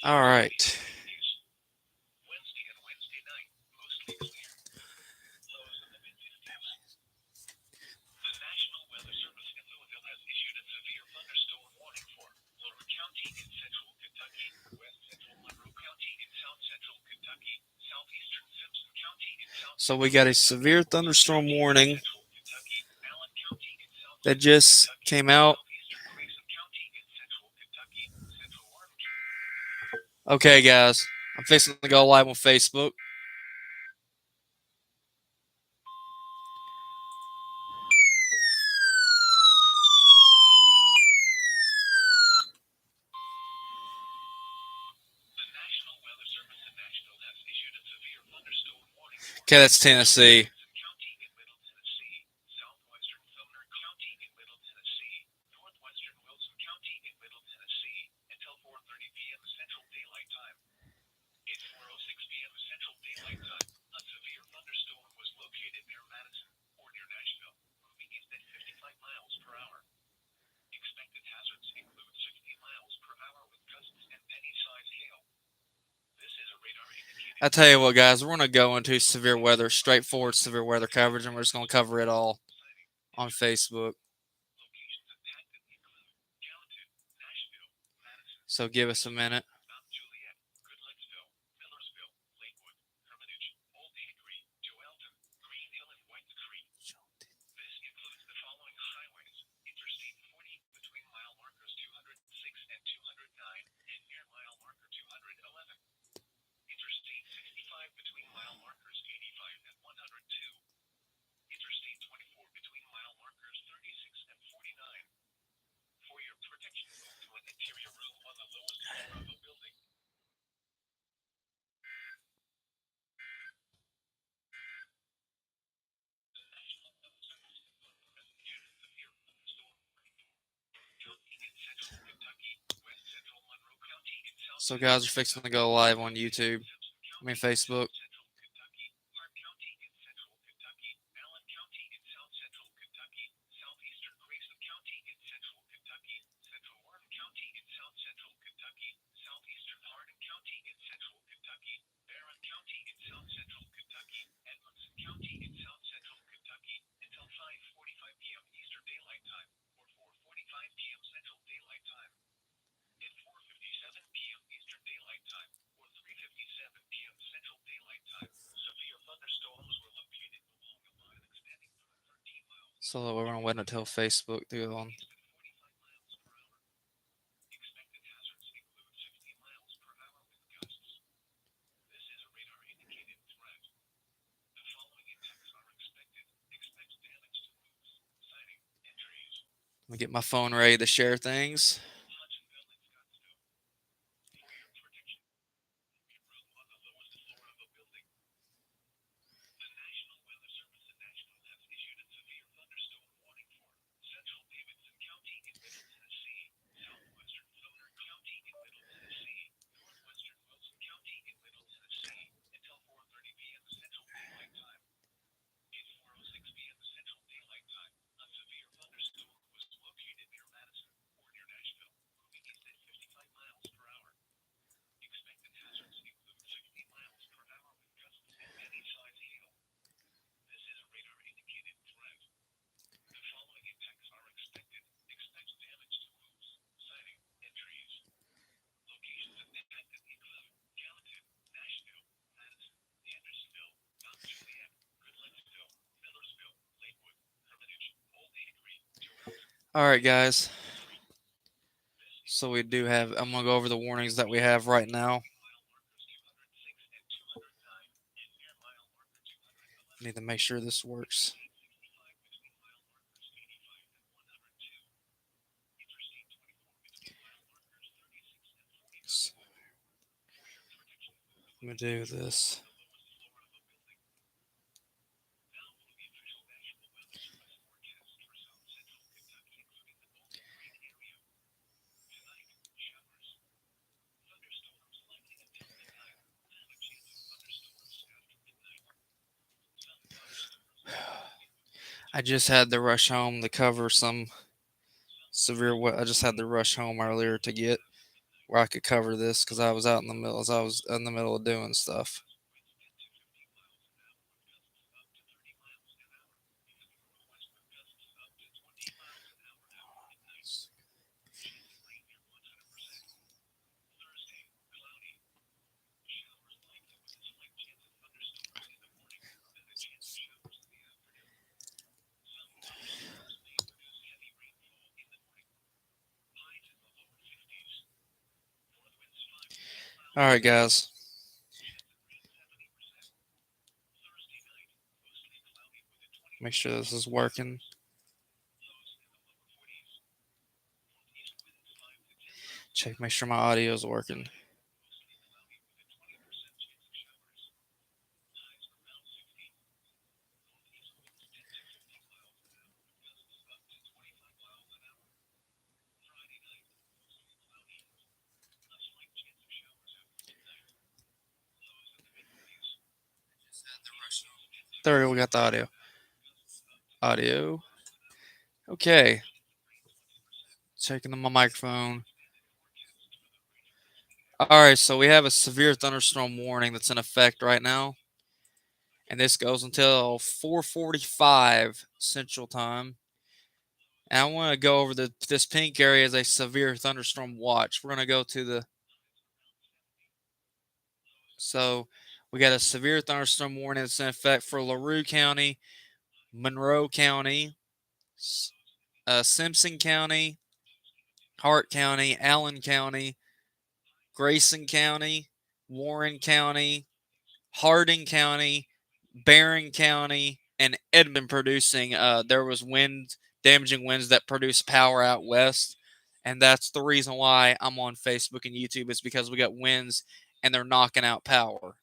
All right. So we got a severe thunderstorm warning that just came out. Okay, guys, I'm fixing to go live on Facebook. Okay, that's Tennessee. I tell you what, guys, we're gonna go into severe weather, straightforward severe weather coverage, and we're just gonna cover it all on Facebook. So give us a minute. So, guys, we're fixing to go live on YouTube. Facebook. So we're gonna wait until Facebook to go on. Let me get my phone ready to share things. All right, guys. So we do have. I'm gonna go over the warnings that we have right now. Need to make sure this works. Let me do this. I just had to rush home to cover some severe. I just had to rush home earlier to get where I could cover this because I was out in the middle as I was in the middle of doing stuff. All right, guys. Make sure this is working. Check, make sure my audio is working. There we go. We got the audio. Audio. Okay. Checking on my microphone. All right, so we have a severe thunderstorm warning that's in effect right now, and this goes until 4:45 Central Time. And I want to go over this pink area as a severe thunderstorm watch. We're gonna go to the so we got a severe thunderstorm warning that's in effect for LaRue County, Monroe County, Simpson County, Hart County, Allen County, Grayson County, Warren County, Harding County, Barron County, and Edmond producing. There was damaging winds that produced power out west, and that's the reason why I'm on Facebook and YouTube. Is because we got winds and they're knocking out power.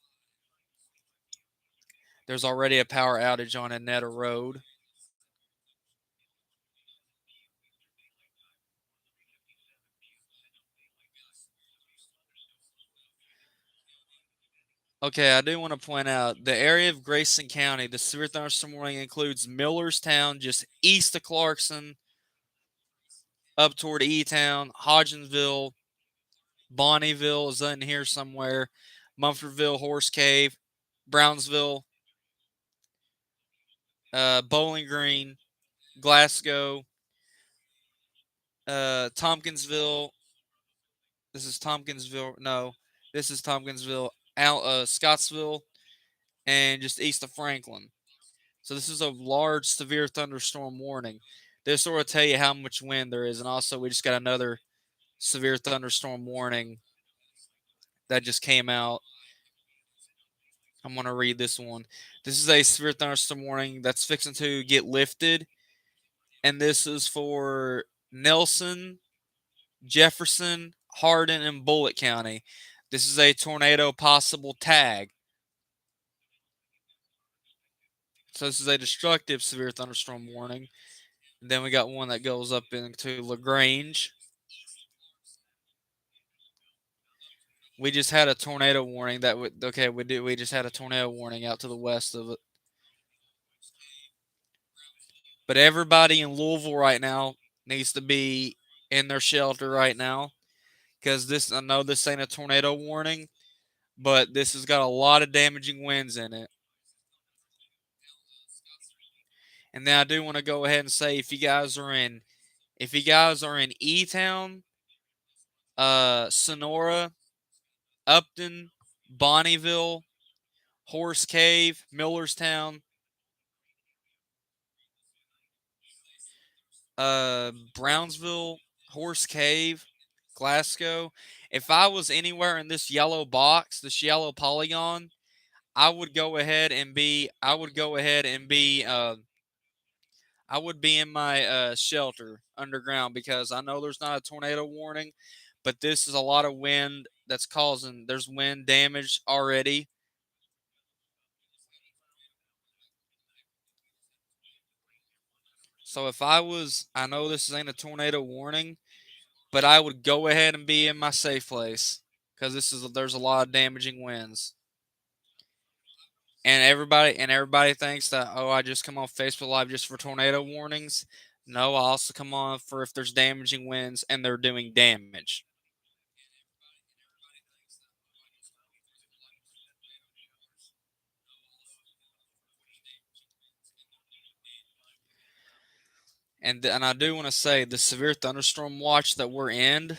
There's already a power outage on Annetta Road. Okay, I do want to point out the area of Grayson County. The severe thunderstorm warning includes Millerstown, just east of Clarkson, up toward E Town, Hodgensville, Bonneville is in here somewhere, Mumfordville, Horse Cave, Brownsville, Bowling Green, Glasgow, Tompkinsville. This is Tompkinsville. No, this is Tompkinsville, Scottsville, and just east of Franklin. So this is a large, severe thunderstorm warning. This will tell you how much wind there is, and also we just got another severe thunderstorm warning that just came out. I'm going to read this one. This is a severe thunderstorm warning that's fixing to get lifted, and this is for Nelson, Jefferson, Hardin, and Bullitt County. This is a tornado possible tag. So this is a destructive severe thunderstorm warning. And then we got one that goes up into LaGrange. We just had a tornado warning that would we just had a tornado warning out to the west of it. But everybody in Louisville right now needs to be in their shelter right now because I know this ain't a tornado warning, but this has got a lot of damaging winds in it. And then I do want to go ahead and say if you guys are in E Town, Sonora, Upton, Bonneville, Horse Cave, Millerstown, Brownsville, Horse Cave, Glasgow. If I was anywhere in this yellow box, this yellow polygon, I would go ahead and be. I would go ahead and be. I would be in my shelter underground because I know there's not a tornado warning, but this is a lot of wind that's causing. There's wind damage already. So if I know this ain't a tornado warning, but I would go ahead and be in my safe place because there's a lot of damaging winds. and everybody thinks that, oh, I just come on Facebook Live just for tornado warnings. No, I also come on for if there's damaging winds and they're doing damage. And I do want to say the severe thunderstorm watch that we're in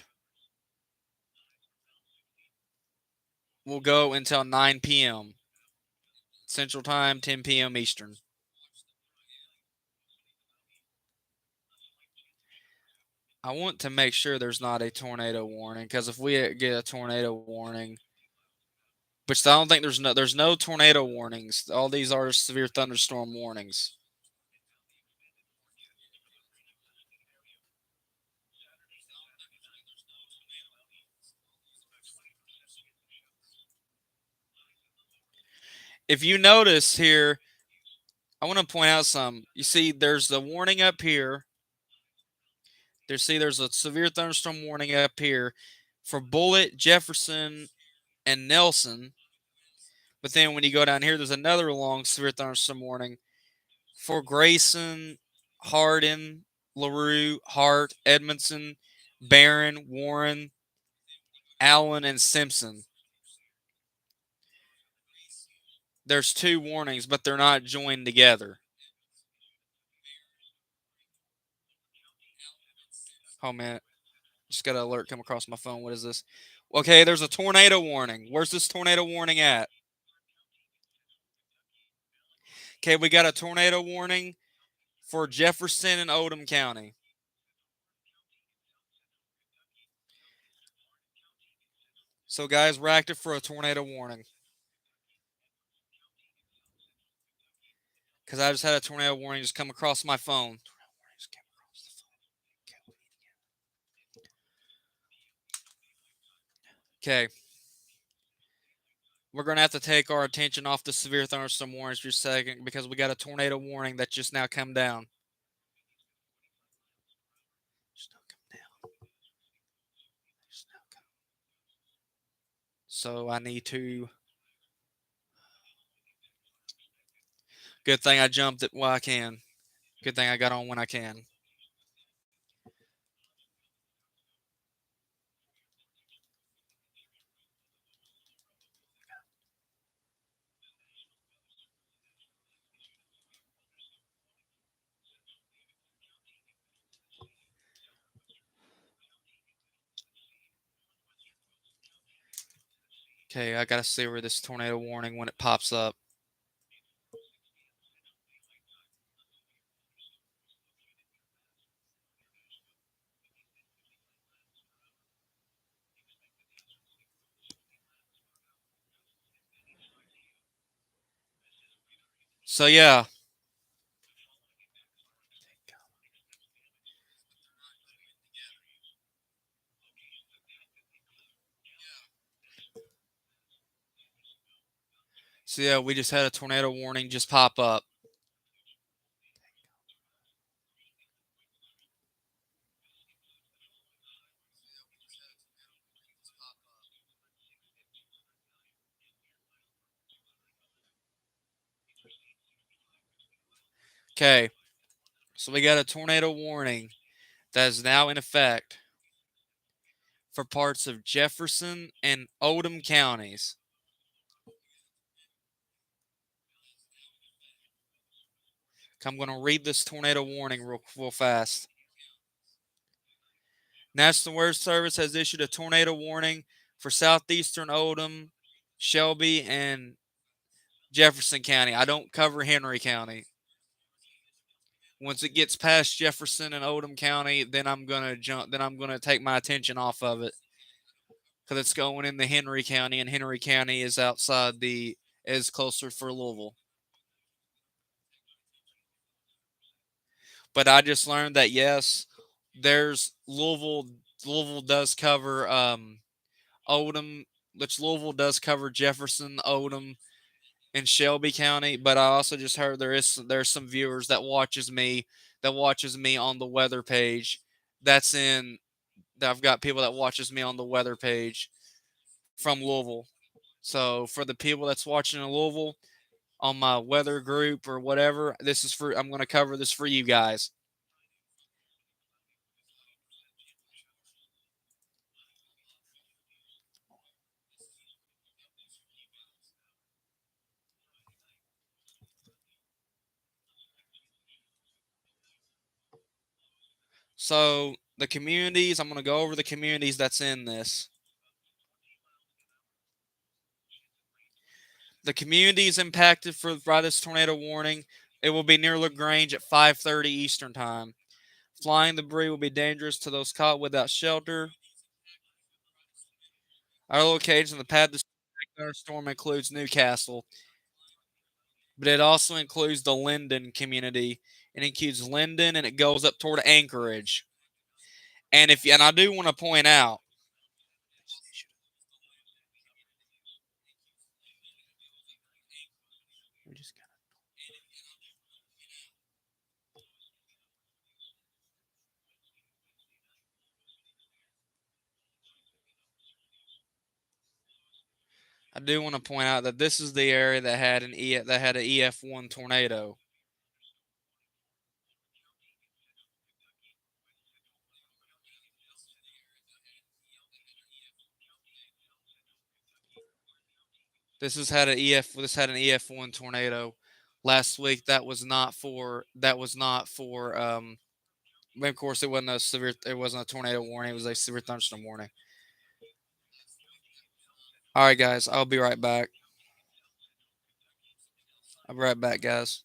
will go until 9 p.m. Central Time, 10 p.m. Eastern. I want to make sure there's not a tornado warning because if we get a tornado warning, which I don't think there's no tornado warnings. All these are severe thunderstorm warnings. If you notice here, I want to point out some. You see, there's the warning up here. There's a severe thunderstorm warning up here for Bullitt, Jefferson, and Nelson. But then when you go down here, there's another long severe thunderstorm warning for Grayson, Hardin, LaRue, Hart, Edmondson, Barron, Warren, Allen, and Simpson. There's two warnings, but they're not joined together. Oh man, just got an alert come across my phone. What is this? Okay, there's a tornado warning. Where's this tornado warning at? Okay, we got a tornado warning for Jefferson and Oldham County. So, guys, we're active for a tornado warning. Because I just had a tornado warning just come across my phone. Okay. We're going to have to take our attention off the severe thunderstorm warnings for a second because we got a tornado warning that just now come down. So I need to. Good thing I jumped it while I can. Good thing I got on when I can. Okay, I got to see where this tornado warning when it pops up. So yeah. So yeah, we just had a tornado warning just pop up. Okay. So we got a tornado warning that is now in effect for parts of Jefferson and Oldham counties. I'm going to read this tornado warning real fast. National Weather Service has issued a tornado warning for southeastern Oldham, Shelby, and Jefferson County. I don't cover Henry County. Once it gets past Jefferson and Oldham County, then I'm gonna jump. Then I'm gonna take my attention off of it because it's going in the Henry County, and Henry County is outside is closer for Louisville. But I just learned that yes, there's Louisville. Louisville does cover Oldham, which Louisville does cover Jefferson, Oldham, and Shelby County. But I also just heard there's some viewers that watches me on the weather page. That's in I've got people that watches me on the weather page from Louisville. So for the people that's watching in Louisville, on my weather group or whatever. This is for I'm going to cover this for you guys. So the communities, I'm going to go over the communities that's in this. The communities impacted by this tornado warning. It will be near Lagrange at 5:30 Eastern time. Flying debris will be dangerous to those caught without shelter. Our locations in the path of the thunderstorm includes Newcastle, but it also includes the Linden community. It includes Linden and it goes up toward Anchorage. And I do want to point out, that this is the area that had an EF1 tornado. This had an EF1 tornado last week. That was not for of course it wasn't a tornado warning, it was a severe thunderstorm warning. All right guys, I'll be right back. I'll be right back guys.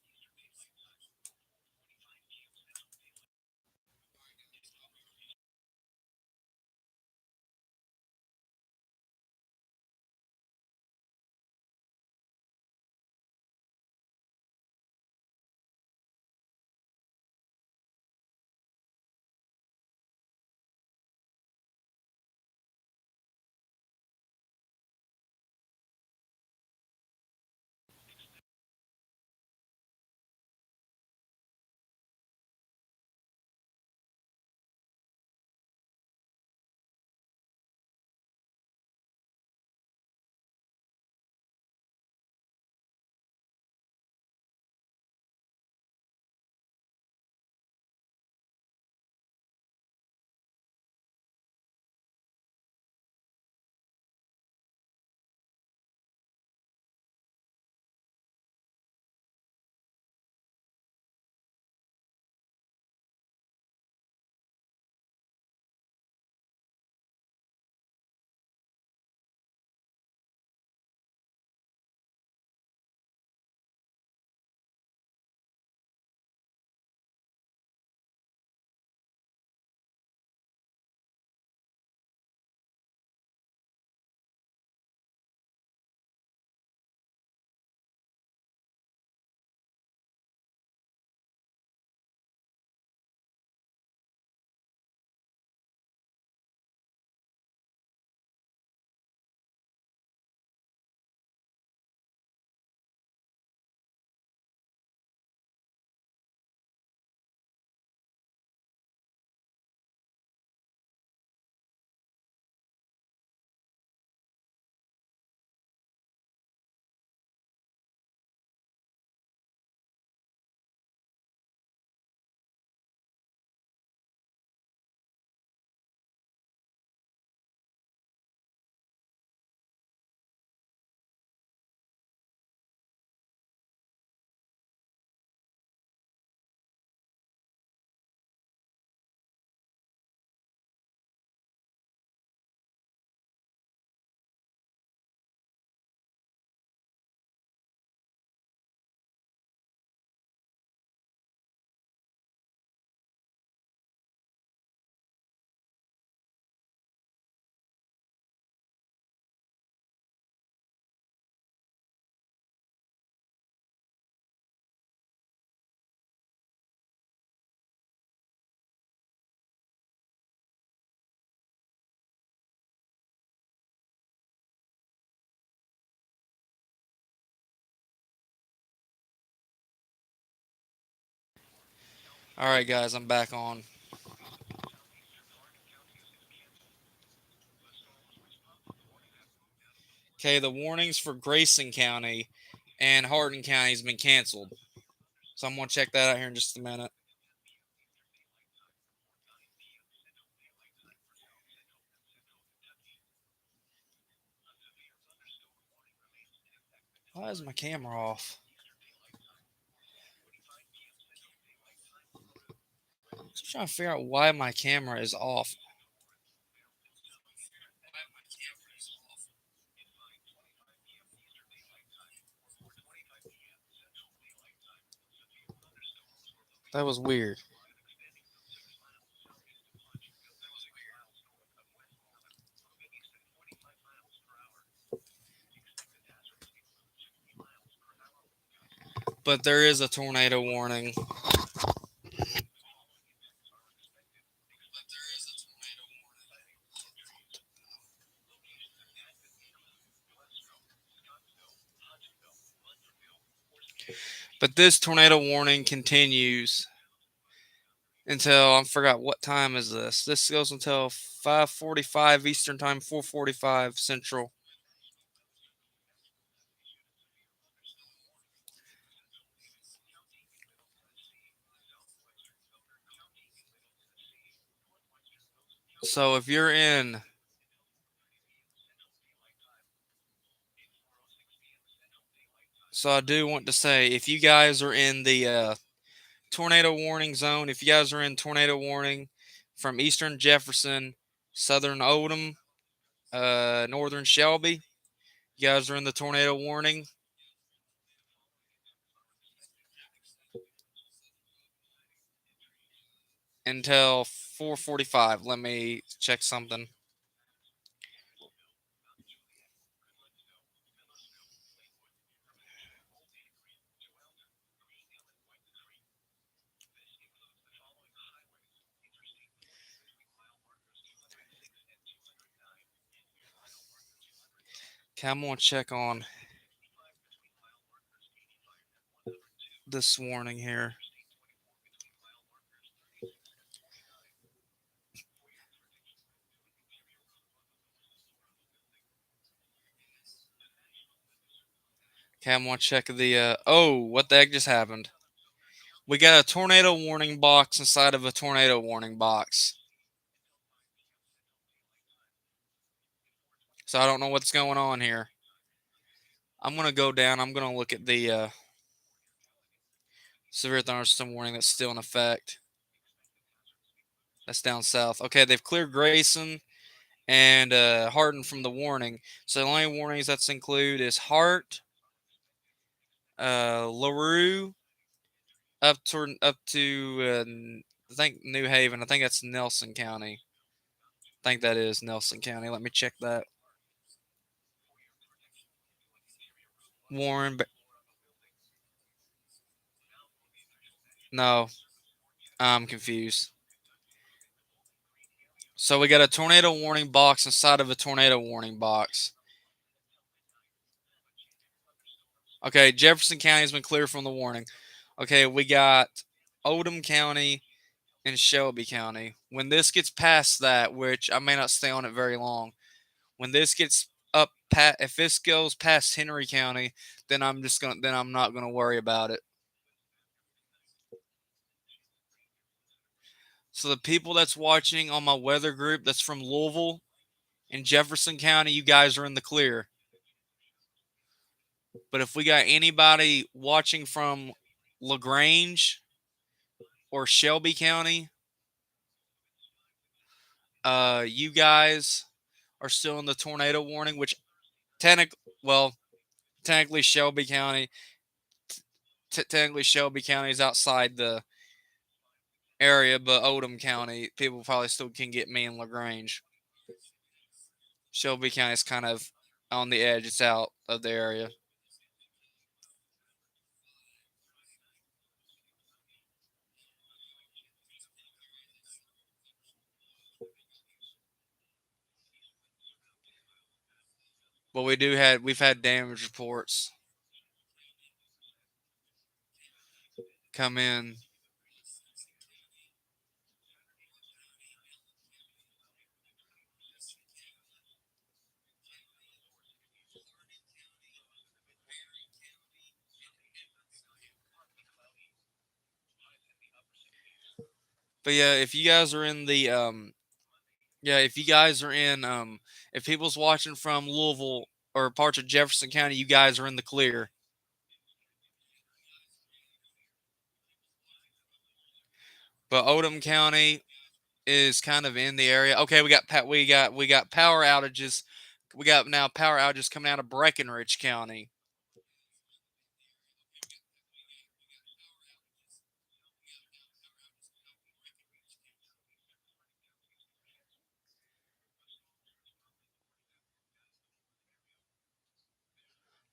All right guys, I'm back on. Okay, the warnings for Grayson County and Hardin County has been canceled. So I'm going to check that out here in just a minute. Why is my camera off? I'm just trying to figure out why my camera is off. That was weird. But there is a tornado warning. But this tornado warning continues until I forgot what time is this. This goes until 5:45 Eastern Time, 4:45 Central. So if you're in, so I do want to say, if you guys are in the tornado warning zone, if you guys are in tornado warning from Eastern Jefferson, Southern Oldham, Northern Shelby, you guys are in the tornado warning until 4:45. Let me check something. Okay, I'm gonna check on this warning here. Okay, I'm gonna check the. Oh, what the heck just happened? We got a tornado warning box inside of a tornado warning box. So I don't know what's going on here. I'm gonna go down. I'm gonna look at the severe thunderstorm warning that's still in effect. That's down south. Okay, they've cleared Grayson and Hardin from the warning. So the only warnings that's include is Hart, Larue, up to I think New Haven. I think that's Nelson County. I think that is Nelson County. Let me check that. Warren. No, I'm confused. So we got a tornado warning box inside of a tornado warning box. Okay, Jefferson County has been cleared from the warning. Okay, we got Oldham County and Shelby County. When this gets past that, which I may not stay on it very long, when this gets if this goes past Henry County, then I'm not gonna worry about it. So the people that's watching on my weather group that's from Louisville and Jefferson County, you guys are in the clear. But if we got anybody watching from LaGrange or Shelby County, you guys are still in the tornado warning, which well, technically Shelby County, technically Shelby County is outside the area, but Oldham County, people probably still can get me in LaGrange. Shelby County is kind of on the edge; it's out of the area. But we've had damage reports come in. But yeah, if you guys are in the yeah, if you guys are in if people's watching from Louisville or parts of Jefferson County, you guys are in the clear. But Odom County is kind of in the area. Okay, we got power outages. We got now power outages coming out of Breckenridge County.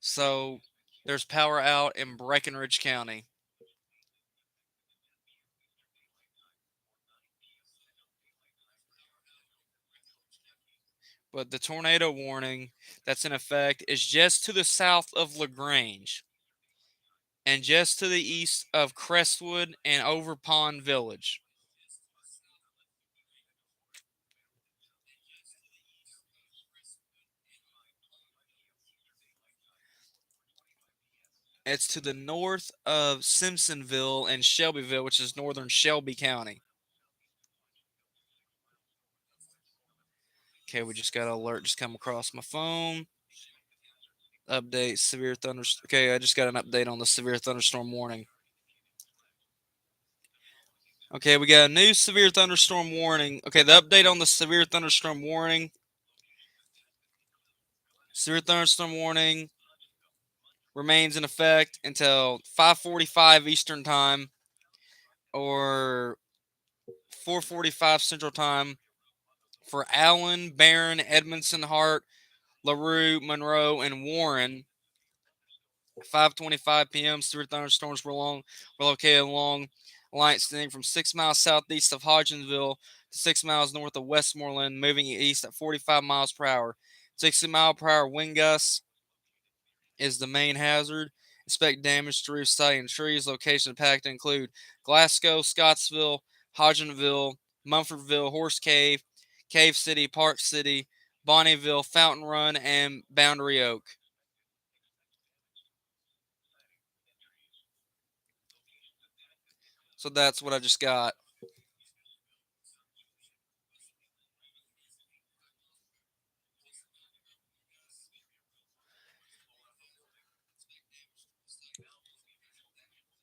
So there's power out in Breckenridge County. But the tornado warning that's in effect is just to the south of LaGrange and just to the east of Crestwood and over Pond Village. It's to the north of Simpsonville and Shelbyville, which is northern Shelby County. Okay, we just got an alert just come across my phone. Update severe thunderstorm. Okay, I just got an update on the severe thunderstorm warning. Okay, we got a new severe thunderstorm warning. Okay, the update on the severe thunderstorm warning. Severe thunderstorm warning remains in effect until 5:45 Eastern Time or 4:45 Central Time for Allen, Barron, Edmondson, Hart, LaRue, Monroe, and Warren. 5:25 p.m. Severe thunderstorms were located along a line extending from 6 miles southeast of Hodgenville to 6 miles north of Westmoreland, moving east at 45 miles per hour. 60-mile-per-hour wind gusts is the main hazard. Expect damage to roof siding and trees. Location impacted include Glasgow, Scottsville, Hodgenville, Mumfordville, Horse Cave, Cave City, Park City, Bonneville, Fountain Run, and Boundary Oak. So that's what I just got.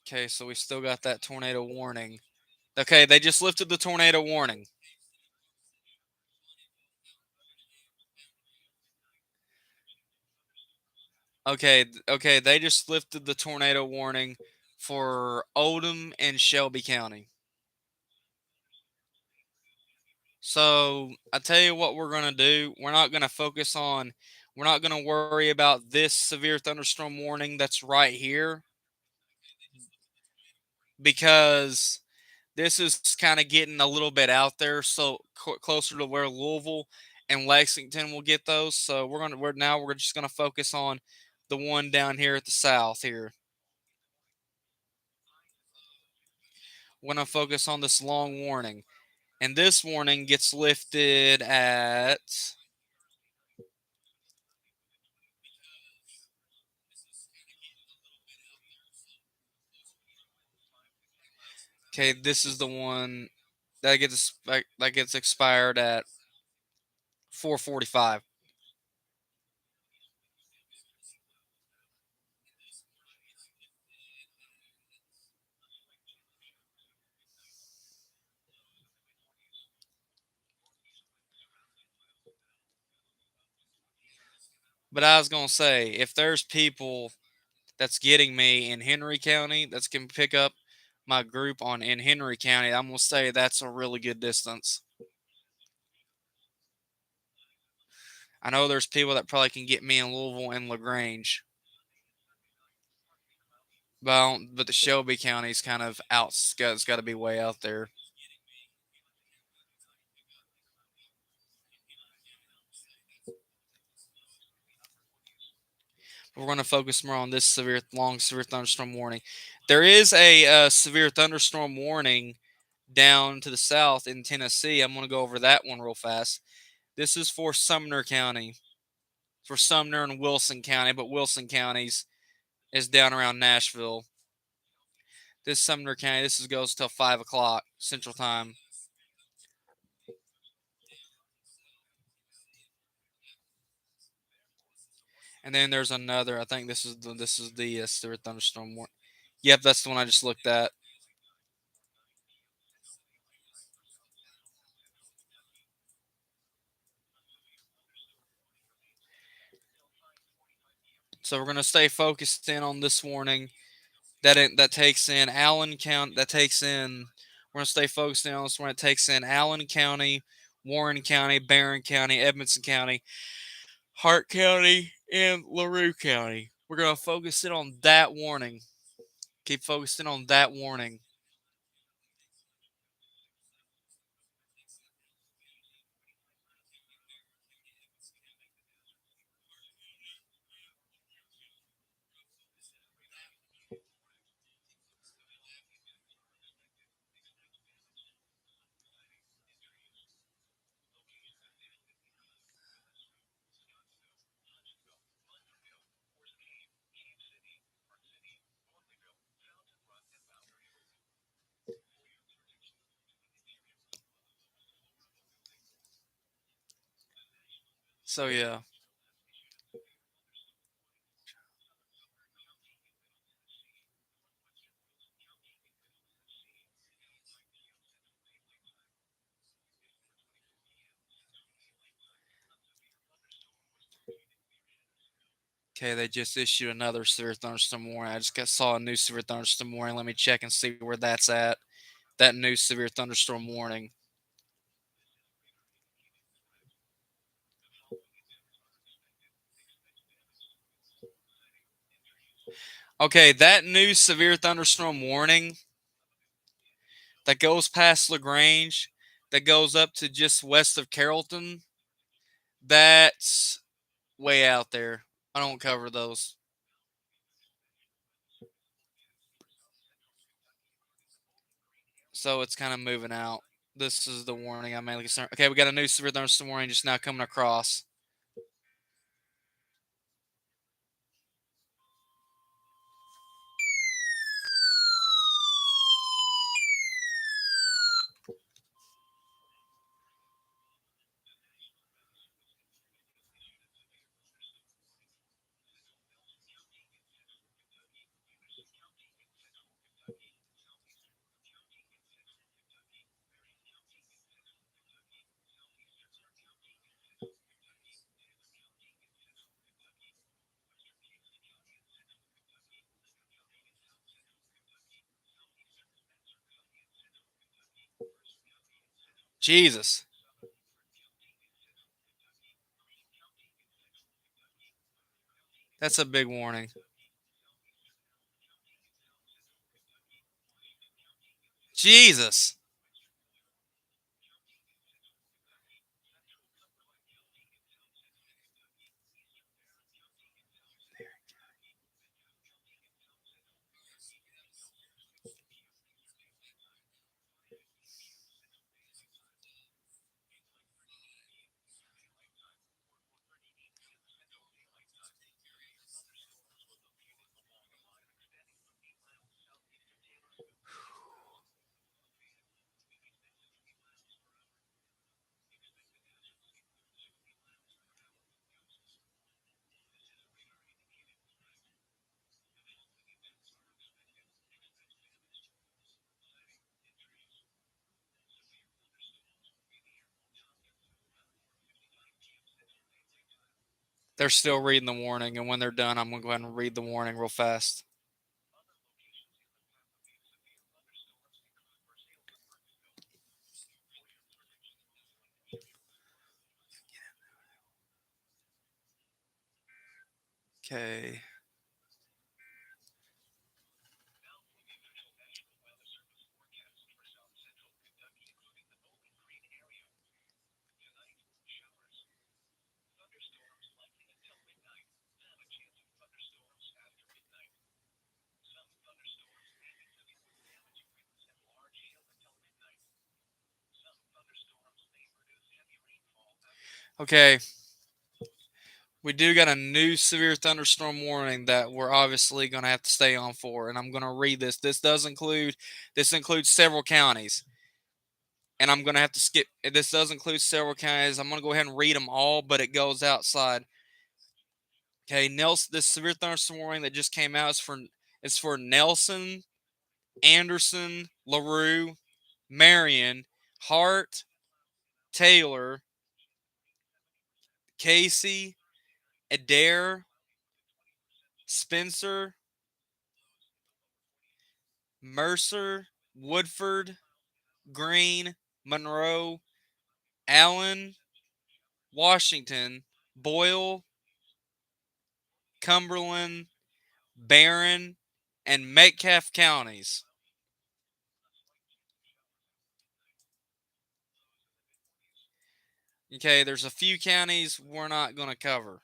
Okay, so we still got that tornado warning. Okay, they just lifted the tornado warning. Okay, they just lifted the tornado warning for Oldham and Shelby County. So I tell you what we're gonna do. We're not gonna worry about this severe thunderstorm warning that's right here because this is kind of getting a little bit out there, so closer to where Louisville and Lexington will get those. So we're just gonna focus on the one down here at the south here. We're gonna focus on this long warning, and this warning gets lifted at. Okay, this is the one that gets expired at 4:45. But I was gonna say, if there's people that's getting me in Henry County that's can pick up my group on in Henry County, I'm gonna say that's a really good distance. I know there's people that probably can get me in Louisville and Lagrange, but the Shelby County's kind of out. It's got to be way out there. We're going to focus more on this severe thunderstorm warning. There is a severe thunderstorm warning down to the south in Tennessee. I'm going to go over that one real fast. This is for Sumner County, for Sumner and Wilson County, but Wilson County's is down around Nashville. This Sumner County, goes till 5 o'clock Central Time. And then there's another. I think this is the severe thunderstorm warning. Yep, that's the one I just looked at. So we're gonna stay focused in on this warning that takes in Allen County. That takes in. We're gonna stay focused in on this one. It takes in Allen County, Warren County, Barron County, Edmonson County, Hart County, and LaRue County. We're gonna focus in on that warning. Keep focusing on that warning. So yeah. Okay, they just issued another severe thunderstorm warning. I just saw a new severe thunderstorm warning. Let me check and see where that's at. That new severe thunderstorm warning. Okay, that new severe thunderstorm warning that goes past LaGrange, that goes up to just west of Carrollton, that's way out there. I don't cover those. So it's kind of moving out. This is the warning I'm mainly concerned. Okay, we got a new severe thunderstorm warning just now coming across. Jesus. That's a big warning. Jesus. They're still reading the warning, and when they're done, I'm going to go ahead and read the warning real fast. Okay. Okay. We do got a new severe thunderstorm warning that we're obviously going to have to stay on for, and I'm going to read this. This includes several counties, and I'm going to have to skip. This does include several counties. I'm going to go ahead and read them all, but it goes outside. Okay, Nelson. This severe thunderstorm warning that just came out is for Nelson, Anderson, LaRue, Marion, Hart, Taylor, Casey, Adair, Spencer, Mercer, Woodford, Green, Monroe, Allen, Washington, Boyle, Cumberland, Barron, and Metcalfe counties. Okay, there's a few counties we're not going to cover,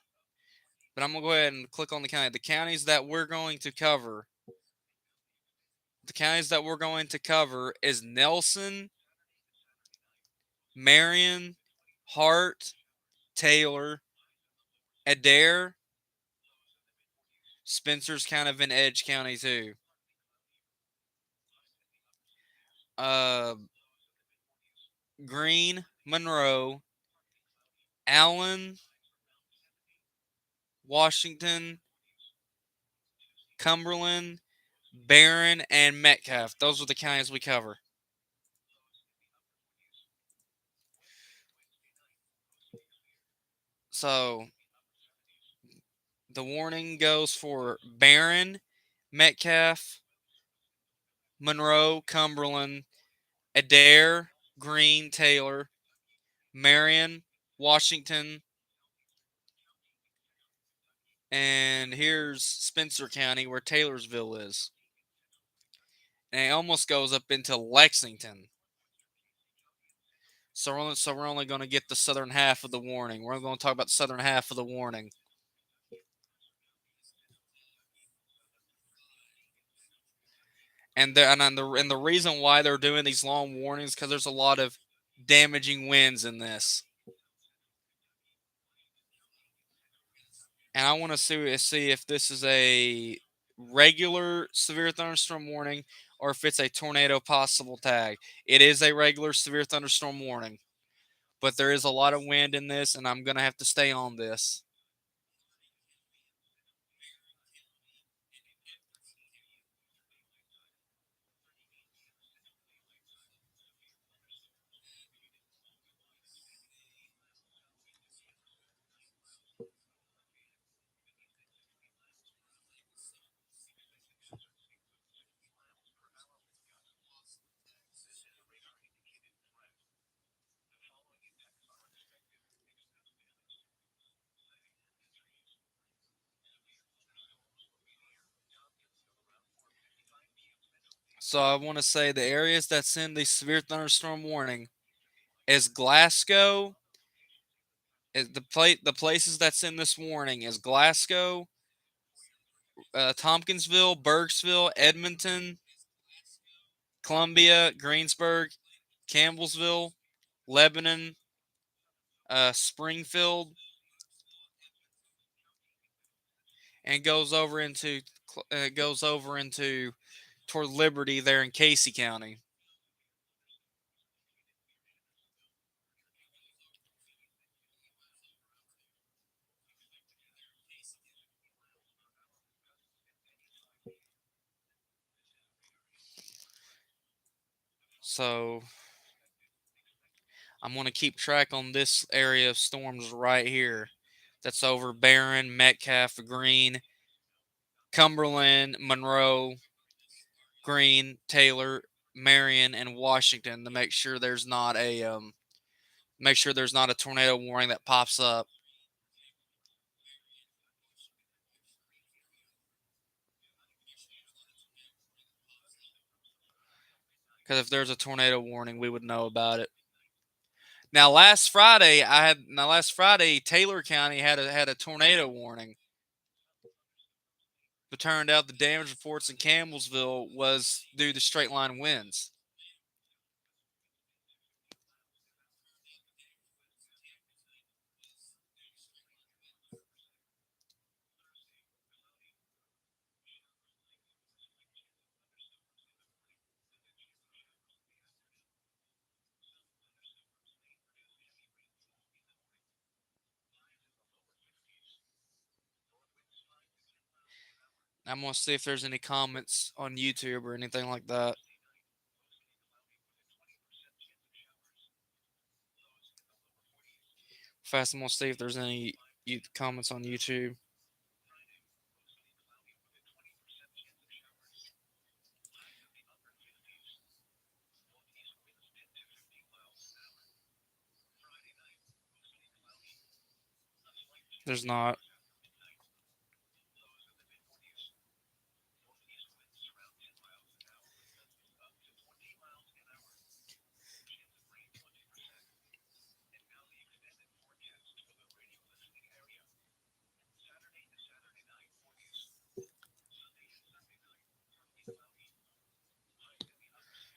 but I'm going to go ahead and click on the county. The counties that we're going to cover is Nelson, Marion, Hart, Taylor, Adair. Spencer's kind of in Edge County too. Uh, Green, Monroe, Allen, Washington, Cumberland, Barron, and Metcalfe. Those are the counties we cover. So the warning goes for Barron, Metcalfe, Monroe, Cumberland, Adair, Green, Taylor, Marion, Washington, and here's Spencer County where Taylorsville is. And it almost goes up into Lexington. So we're only going to get the southern half of the warning. We're only going to talk about the southern half of the warning. And the reason why they're doing these long warnings because there's a lot of damaging winds in this. And I want to see if this is a regular severe thunderstorm warning or if it's a tornado possible tag. It is a regular severe thunderstorm warning, but there is a lot of wind in this, and I'm gonna have to stay on this. So I want to say the areas that's in the severe thunderstorm warning is Glasgow. The places that's in this warning is Glasgow, Tompkinsville, Burkesville, Edmonton, Columbia, Greensburg, Campbellsville, Lebanon, Springfield, and goes over into toward Liberty there in Casey County. So I'm going to keep track on this area of storms right here. That's over Barron, Metcalfe, Green, Cumberland, Monroe, Green, Taylor, Marion, and Washington to make sure there's not a tornado warning that pops up. Because if there's a tornado warning, we would know about it. Now last Friday, Taylor County had a tornado warning. But turned out the damage reports in Campbellsville was due to straight line winds. I'm gonna see if there's any comments on YouTube or anything like that. Fast, I'm gonna see if there's any comments on YouTube. There's not.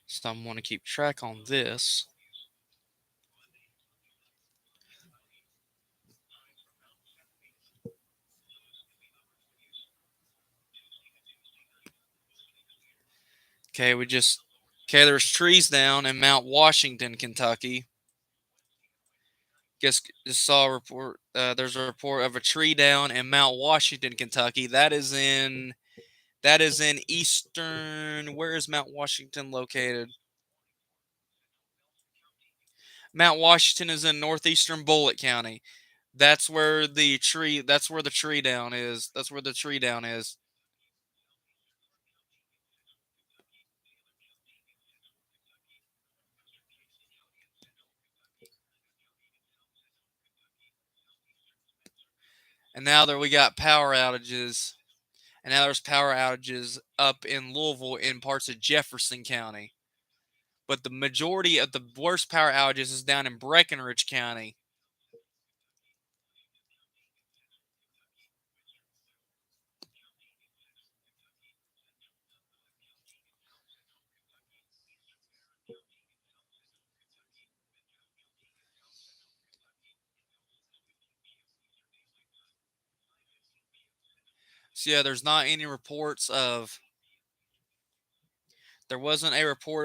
So I'm gonna keep track on this. Okay, there's trees down in Mount Washington, Kentucky. Just saw a report. There's a report of a tree down in Mount Washington, Kentucky. That is in eastern. Where is Mount Washington located? Mount Washington is in northeastern Bullitt County. That's where the tree. That's where the tree down is. That's where the tree down is. And now there we got power outages. And now there's power outages up in Louisville in parts of Jefferson County. But the majority of the worst power outages is down in Breckinridge County. So yeah, there wasn't a report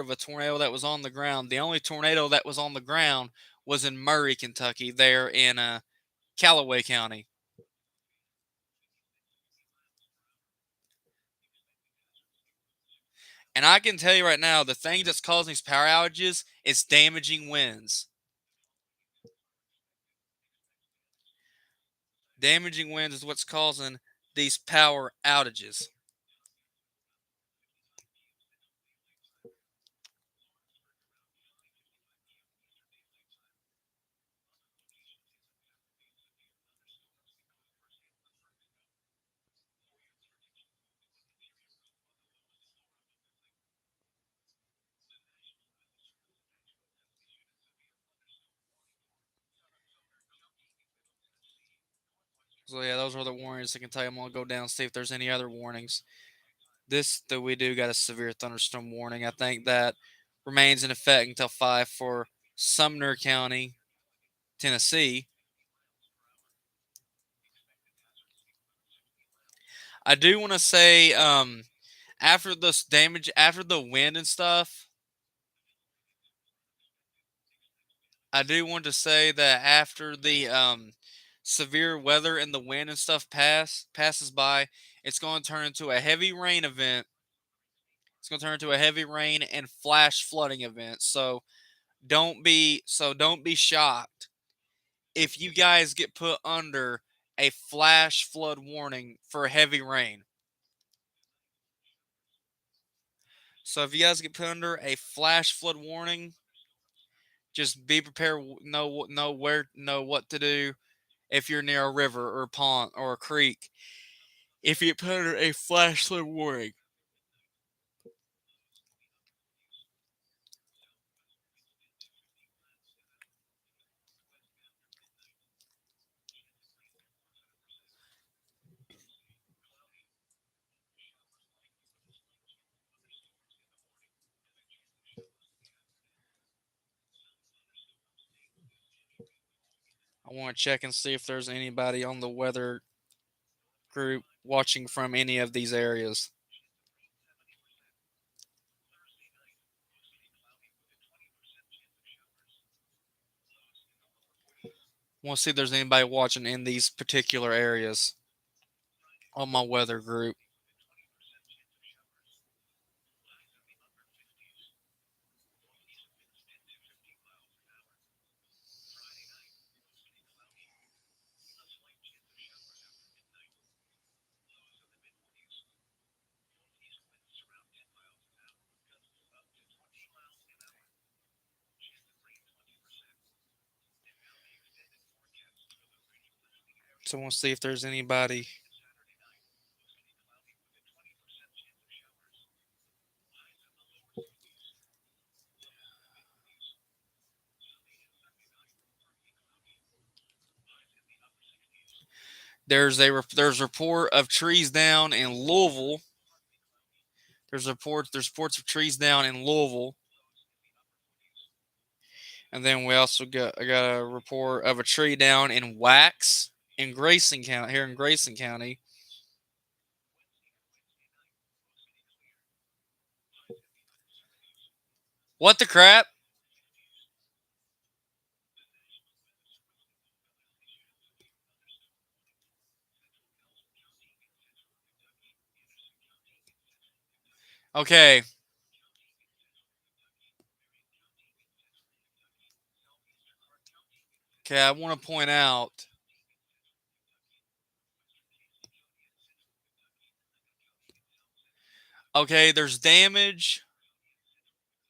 of a tornado that was on the ground. The only tornado that was on the ground was in Murray, Kentucky, there in Callaway County. And I can tell you right now, the thing that's causing these power outages is damaging winds. Damaging winds is what's causing these power outages. So yeah, those are the warnings I can tell you. I'm gonna go down and see if there's any other warnings. This that we do got a severe thunderstorm warning. I think that remains in effect until 5 for Sumner County, Tennessee. I do want to say, after this damage, after the wind and stuff, I do want to say that after the severe weather and the wind and stuff passes by, it's going to turn into a heavy rain event. It's going to turn into a heavy rain and flash flooding event. So don't be shocked if you guys get put under a flash flood warning for heavy rain. So if you guys get put under a flash flood warning, just be prepared. Know what to do if you're near a river or a pond or a creek. If you get put under a flash flood warning, I want to check and see if there's anybody on the weather group watching from any of these areas. I want to see if there's anybody watching in these particular areas on my weather group. So I want to see if there's anybody. There's report of trees down in Louisville. There's reports of trees down in Louisville, and then we also got I got a report of a tree down in Wax in Grayson County here in Grayson County. What the crap? Okay, okay. I want to point out. Okay, there's damage.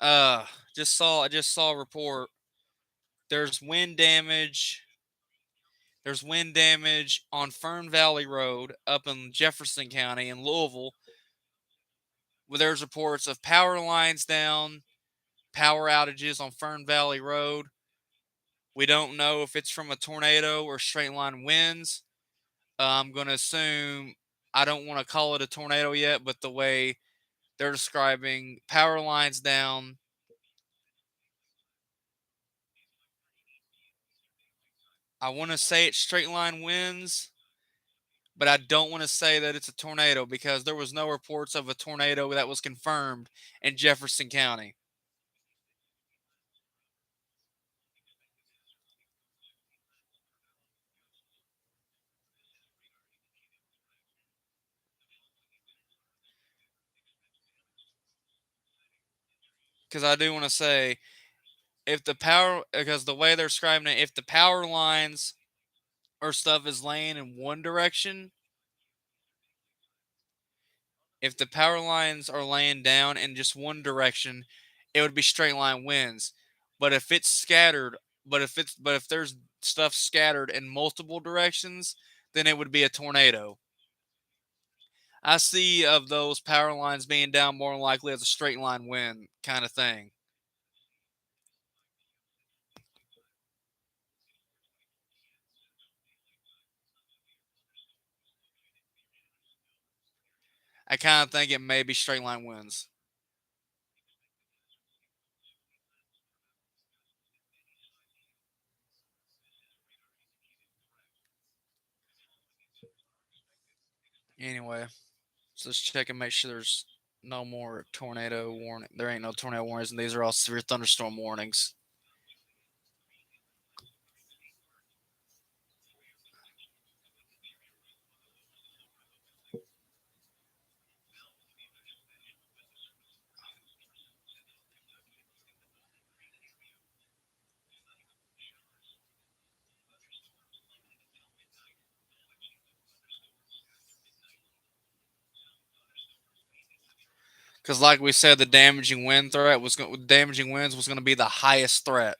Uh, I just saw a report. There's wind damage. There's wind damage on Fern Valley Road up in Jefferson County in Louisville, where there's reports of power lines down, power outages on Fern Valley Road. We don't know if it's from a tornado or straight line winds. I'm going to assume, I don't want to call it a tornado yet, but the way they're describing power lines down, I want to say it's straight line winds, but I don't want to say that it's a tornado because there was no reports of a tornado that was confirmed in Jefferson County. Because I do want to say, if the power, because the way they're describing it, if the power lines or stuff is laying in one direction, if the power lines are laying down in just one direction, it would be straight line winds. But if it's scattered, but if there's stuff scattered in multiple directions, then it would be a tornado. I see of those power lines being down more than likely as a straight line wind kind of thing. I kind of think it may be straight line winds. Anyway, so let's check and make sure there's no more tornado warning. There ain't no tornado warnings, and these are all severe thunderstorm warnings. Because, like we said, the damaging winds was going to be the highest threat.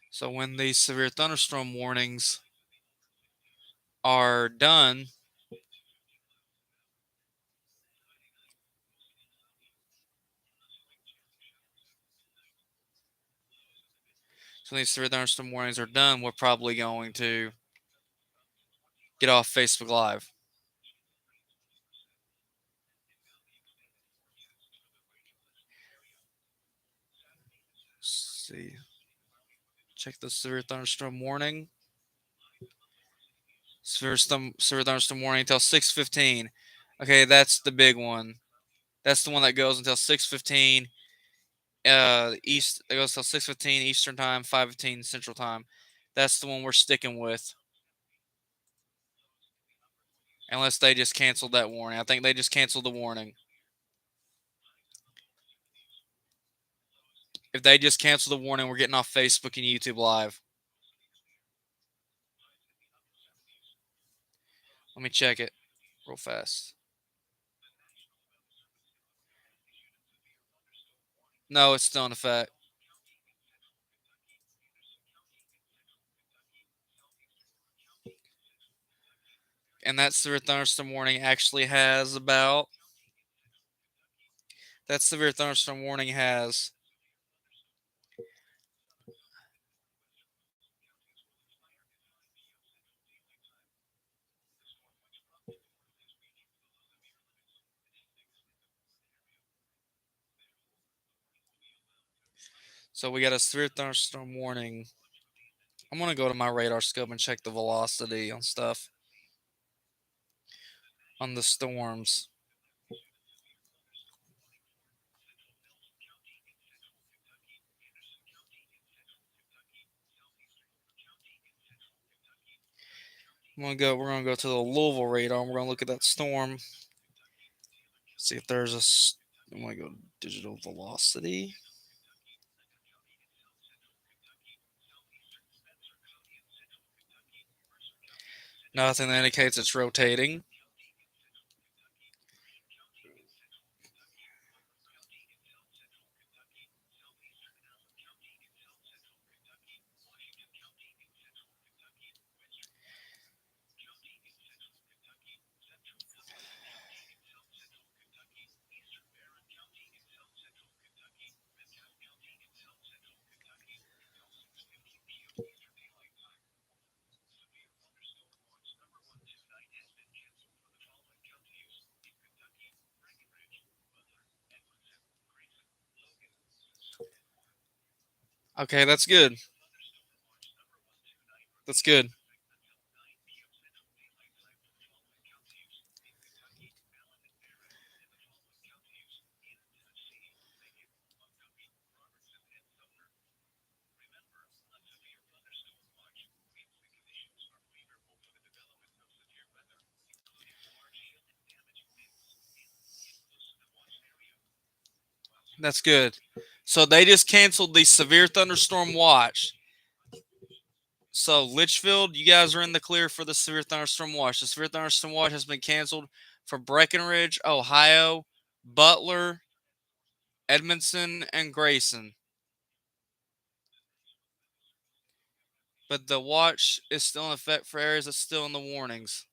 So when these severe thunderstorm warnings are done, so when these severe thunderstorm warnings are done, we're probably going to get off Facebook Live. Let's see, check the severe thunderstorm warning. severe thunderstorm warning until 6:15. Okay, that's the big one. That's the one that goes until 6:15 east. It goes till 6:15 Eastern time, 5:15 Central time. That's the one we're sticking with. Unless they just canceled that warning. I think they just canceled the warning. If they just cancel the warning, we're getting off Facebook and YouTube Live. Let me check it real fast. No, it's still in effect. And that severe thunderstorm warning actually has about. That severe thunderstorm warning has. So we got a severe thunderstorm warning. I'm going to go to my radar scope and check the velocity on stuff. On the storms. We're gonna go to the Louisville radar and we're gonna look at that storm. See if there's I'm gonna go digital velocity. Nothing that indicates it's rotating. Okay, that's good. That's good. That's good. So they just canceled the severe thunderstorm watch. So Litchfield, you guys are in the clear for the severe thunderstorm watch. The severe thunderstorm watch has been canceled for Breckenridge, Ohio, Butler, Edmondson, and Grayson. But the watch is still in effect for areas that's still in the warnings.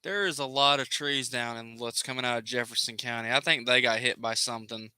There is a lot of trees down in what's coming out of Jefferson County. I think they got hit by something.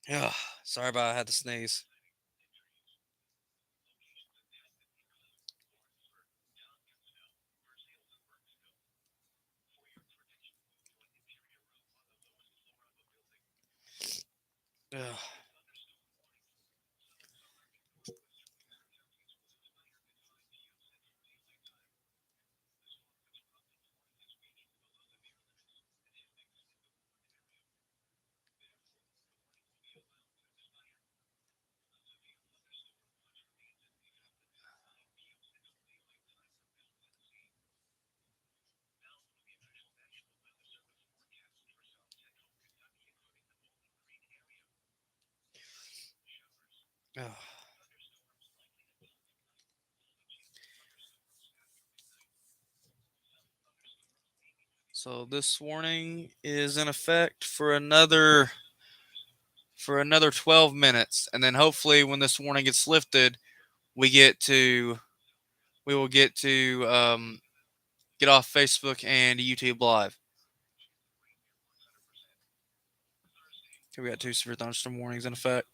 Ugh, sorry about I had to sneeze. Ugh. Ugh. So this warning is in effect for another 12 minutes, and then hopefully when this warning gets lifted, we get to we will get off Facebook and YouTube Live. Okay, we got two severe thunderstorm warnings in effect.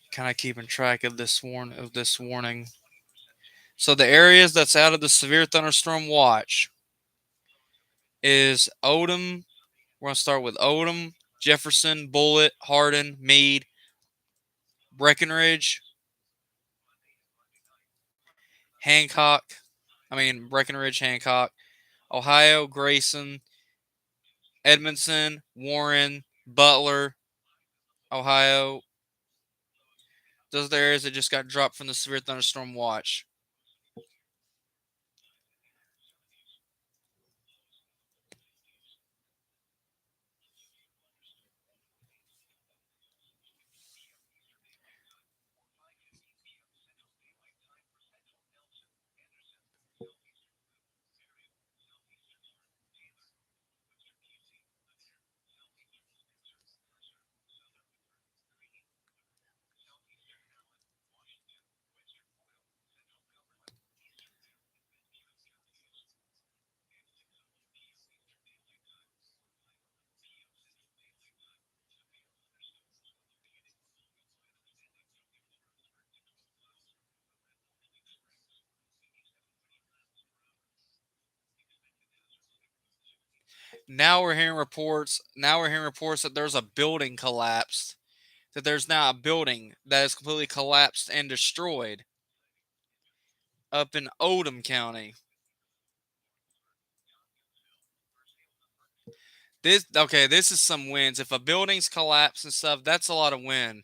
Kind of keeping track of this warning. So the areas that's out of the severe thunderstorm watch is Odom. We're gonna start with Odom, Jefferson, Bullitt, Hardin, Meade, Breckenridge, Hancock. Breckenridge, Hancock, Ohio, Grayson, Edmondson, Warren, Butler, Ohio. Those are the areas that just got dropped from the severe thunderstorm watch. Now we're hearing reports. Now we're hearing reports that there's a building collapsed. That there's now a building that is completely collapsed and destroyed up in Odom County. This is some winds. If a building's collapsed and stuff, that's a lot of wind.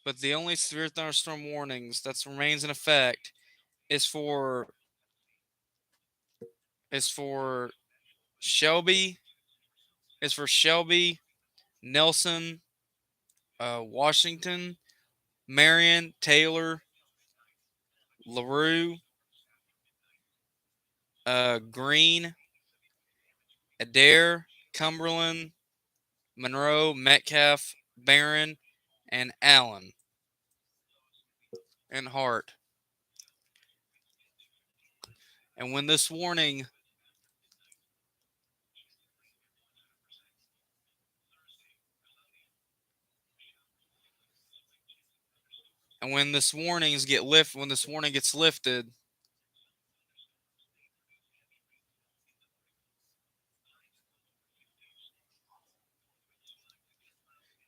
But the only severe thunderstorm warnings that remains in effect is is for Shelby, is for Shelby, Nelson, Washington, Marion, Taylor, LaRue, Green, Adair, Cumberland, Monroe, Metcalf, Barron, and Allen and Hart. And when this warning and when this warning gets lifted,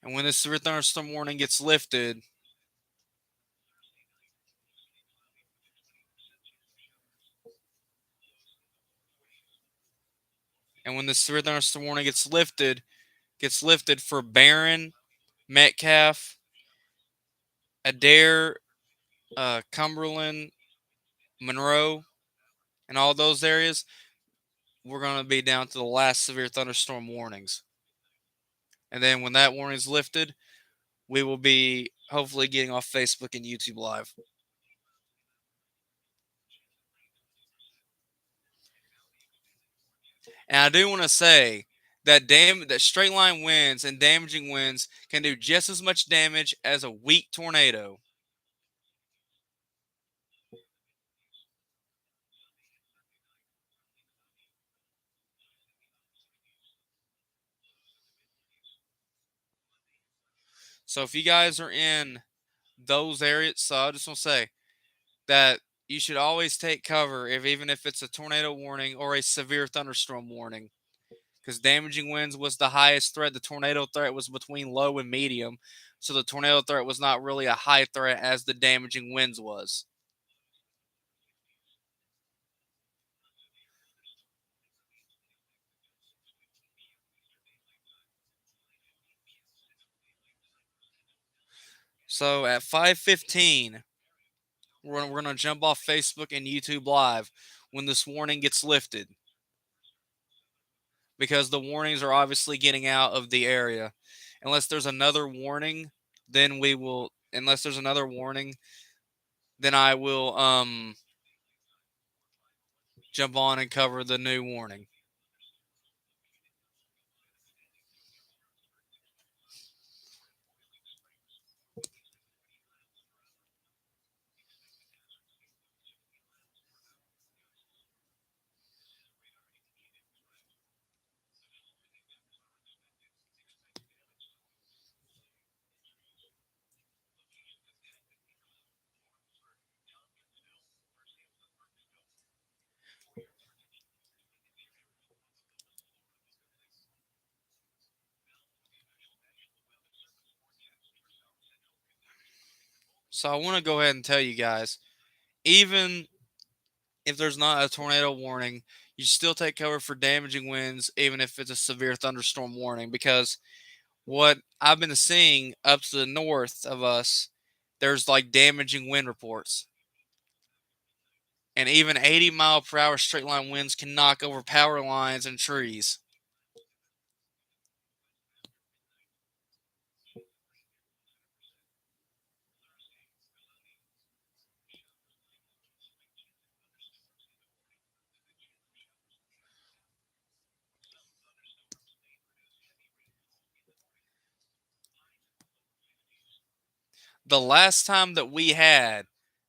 And when this severe thunderstorm warning gets lifted, gets lifted for Barron, Metcalf, Adair, Cumberland, Monroe, and all those areas, we're going to be down to the last severe thunderstorm warnings. And then when that warning is lifted, we will be hopefully getting off Facebook and YouTube Live. And I do want to say that that straight line winds and damaging winds can do just as much damage as a weak tornado. So if you guys are in those areas, so I just want to say that you should always take cover even if it's a tornado warning or a severe thunderstorm warning. Because damaging winds was the highest threat. The tornado threat was between low and medium. So the tornado threat was not really a high threat as the damaging winds was. So at 5:15, we're gonna jump off Facebook and YouTube Live when this warning gets lifted. Because the warnings are obviously getting out of the area. Unless there's another warning, then we will unless there's another warning, then I will jump on and cover the new warning. So I want to go ahead and tell you guys, even if there's not a tornado warning, you still take cover for damaging winds, even if it's a severe thunderstorm warning. Because what I've been seeing up to the north of us, there's like damaging wind reports. And even 80-mile-per-hour straight line winds can knock over power lines and trees. The last time that we had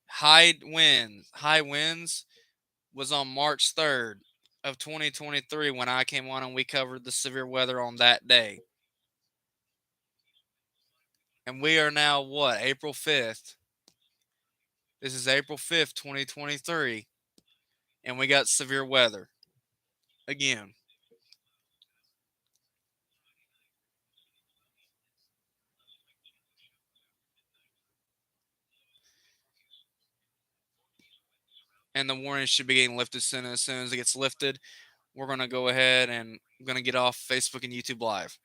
high winds was on March 3rd of 2023 when I came on and we covered the severe weather on that day. And we are now what? April 5th. This is April 5th, 2023, and we got severe weather again. And the warning should be getting lifted soon. As soon as it gets lifted, we're going to go ahead and I'm going to get off Facebook and YouTube Live.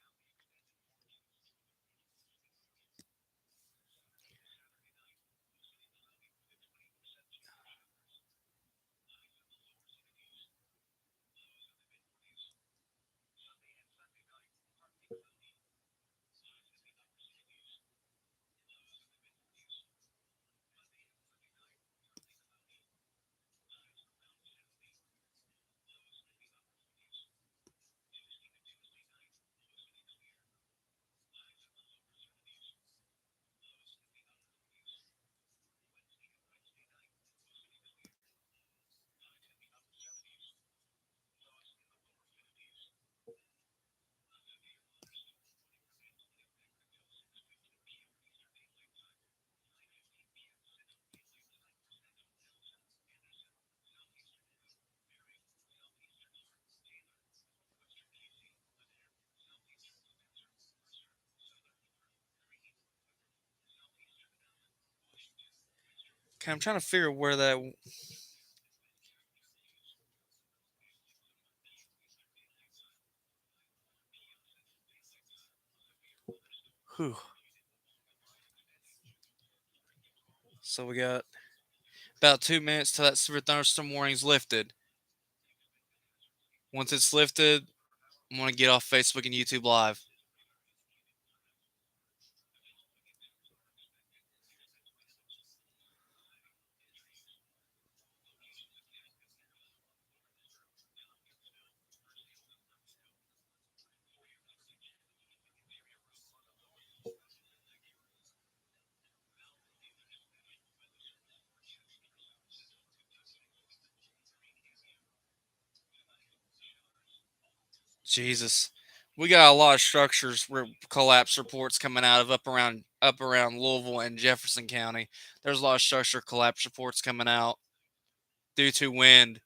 Okay, I'm trying to figure where that. Whew. So we got about 2 minutes till that severe thunderstorm warning's lifted. Once it's lifted, I'm gonna get off Facebook and YouTube Live. Jesus, we got a lot of collapse reports coming out of up around Louisville and Jefferson County. There's a lot of structure collapse reports coming out due to wind.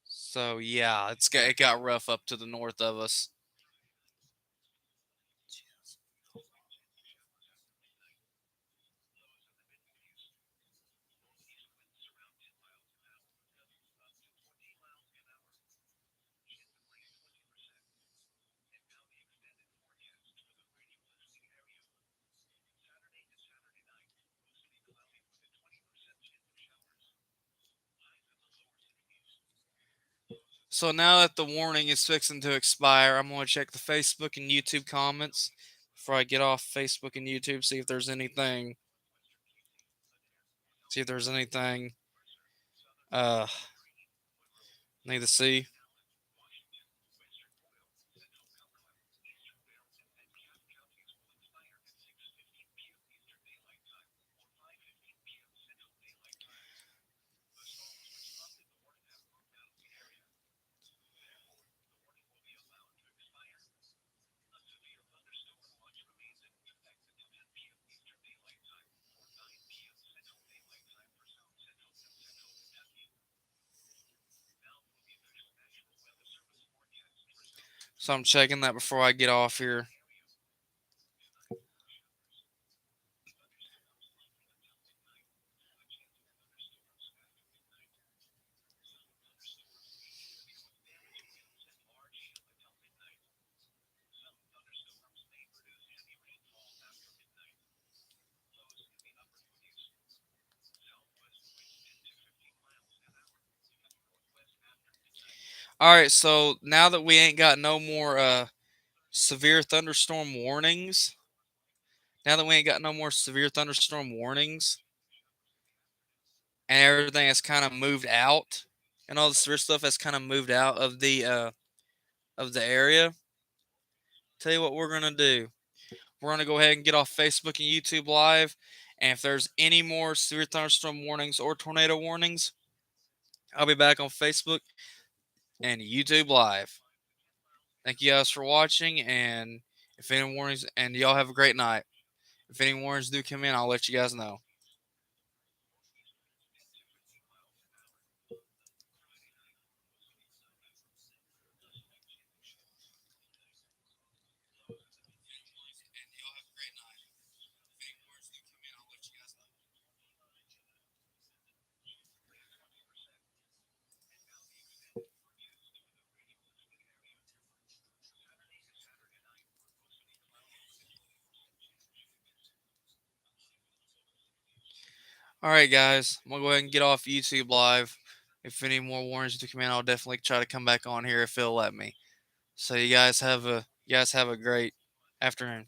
So yeah, it got rough up to the north of us. So now that the warning is fixing to expire, I'm gonna check the Facebook and YouTube comments before I get off Facebook and YouTube. See if there's anything uh need to see. So I'm checking that before I get off here. All right, so now that we ain't got no more severe thunderstorm warnings, now that we ain't got no more severe thunderstorm warnings, and everything has kind of moved out, and all the severe stuff has kind of moved out of the area. Tell you what we're gonna do. We're gonna go ahead and get off Facebook and YouTube Live, and if there's any more severe thunderstorm warnings or tornado warnings, I'll be back on Facebook and YouTube Live. Thank you guys for watching, and if any warnings, and y'all have a great night. If any warnings do come in, I'll let you guys know. All right, guys, I'm gonna go ahead and get off YouTube Live. If any more warnings do come in, I'll definitely try to come back on here if it'll let me. So you guys have a great afternoon.